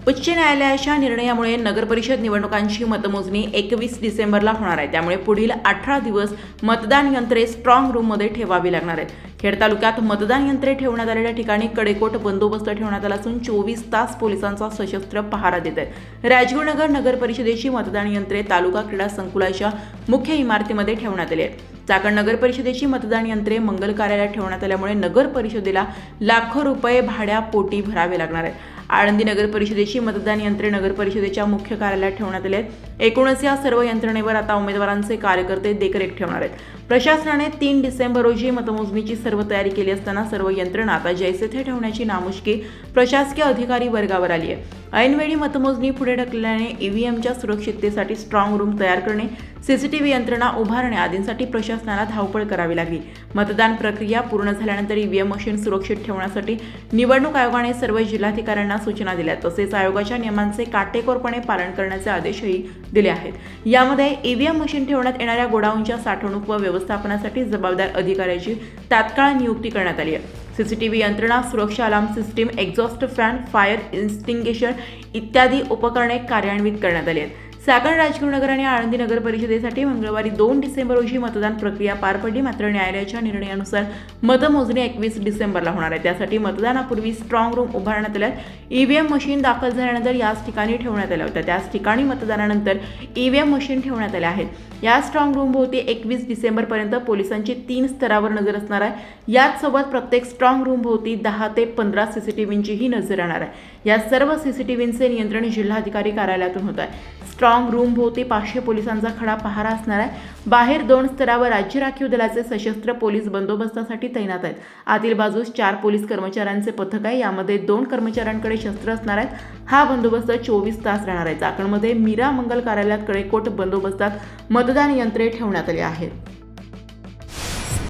उच्च न्यायालयाच्या निर्णयामुळे नगरपरिषद निवडणुकांची मतमोजणी 21 डिसेंबरला होणार आहे। त्यामुळे पुढील 18 दिवस मतदान यंत्रे स्ट्रॉंग रूममध्ये ठेवावी लागणार आहेत। खेड तालुक्यात मतदान यंत्रे ठेवण्यात आलेल्या ठिकाणी कडेकोट बंदोबस्त ठेवण्यात आला असून 24 तास पोलिसांचा सशस्त्र पहारा देत आहेत। राजगुरुनगर नगर परिषदेची मतदान यंत्रे तालुका क्रीडा संकुलाच्या मुख्य इमारतीमध्ये ठेवण्यात आली आहेत। चाकण नगर परिषदेची मतदान यंत्रे मंगल कार्यालयात ठेवण्यात आल्यामुळे नगर परिषदेला लाखो रुपये भाड्यापोटी भरावे लागणार आहेत। आळंदी नगर परिषदेची मतदान यंत्रे नगर परिषदेच्या मुख्य कार्यालयात ठेवण्यात आले आहेत। एकूणच या सर्व यंत्रणेवर आता उमेदवारांचे कार्यकर्ते देखरेख ठेवणार आहेत। प्रशासनाने 3 डिसेंबर रोजी मतमोजणीची सर्व तयारी केली असताना सर्व यंत्रणा आता जैसे थे ठेवण्याची नामुष्की प्रशासकीय अधिकारी वर्गावर आली आहे। ऐनवेळी मतमोजणी पुढे ढकलल्याने ईव्हीएमच्या सुरक्षिततेसाठी स्ट्रॉंग रूम तयार करणे, सीसीटीव्ही यंत्रणा उभारणे आदींसाठी प्रशासनाला धावपळ करावी लागली। मतदान प्रक्रिया पूर्ण झाल्यानंतर ईव्हीएम मशीन सुरक्षित ठेवण्यासाठी निवडणूक आयोगाने सर्व जिल्हाधिकाऱ्यांना सूचना दिल्या। तसेच आयोगाच्या नियमांचे काटेकोरपणे पालन करण्याचे आदेशही दिले आहेत। यामध्ये ईव्हीएम मशीन ठेवण्यात येणाऱ्या गोडाऊनच्या साठवणूक व व्यवस्थापनासाठी जबाबदार अधिकाऱ्याची तात्काळ नियुक्ती करण्यात आली आहे। सीसीटीव्ही यंत्रणा, सुरक्षा alarm system, exhaust fan, fire extinguisher इत्यादी उपकरणे कार्यान्वित करण्यात आली आहेत। चाकण, राजगुरुनगर आणि आळंदी नगर परिषदेसाठी मंगळवारी 2 डिसेंबर रोजी मतदान प्रक्रिया पार पडली। मात्र न्यायालयाच्या निर्णयानुसार मतमोजणी 21 डिसेंबरला होणार आहे। त्यासाठी मतदानापूर्वी स्ट्रॉंग रूम उभारण्यात आल्या। ईव्हीएम मशीन दाखल झाल्यानंतर याच ठिकाणी ठेवण्यात आल्या होत्या। त्याच ठिकाणी मतदानानंतर ईव्हीएम मशीन ठेवण्यात आल्या आहेत। या स्ट्रॉंग रूम भोवती 21 डिसेंबरपर्यंत पोलिसांची 3 स्तरावर नजर असणार आहे। याच सोबत प्रत्येक स्ट्रॉंग रूम भोवती 10 ते 15 सीसीटीव्हींचीही नजर राहणार आहे। या सर्व सीसीटीव्हींचे नियंत्रण जिल्हाधिकारी कार्यालयातून होत आहे। स्ट्रॉंग रूम भोवती 500 पोलिसांचा खडा पहारा असणार आहे। बाहेर 2 स्तरावर राज्य राखीव दलाचे सशस्त्र पोलीस बंदोबस्तासाठी तैनात आहेत। आतील बाजूस 4 पोलीस कर्मचाऱ्यांचे पथक आहे। यामध्ये 2 कर्मचाऱ्यांकडे शस्त्र असणार आहेत। हा बंदोबस्त 24 तास राहणार आहे। चाकणमध्ये मीरा मंगल कार्यालयात कडेकोट बंदोबस्तात मतदान यंत्रे ठेवण्यात आली आहेत।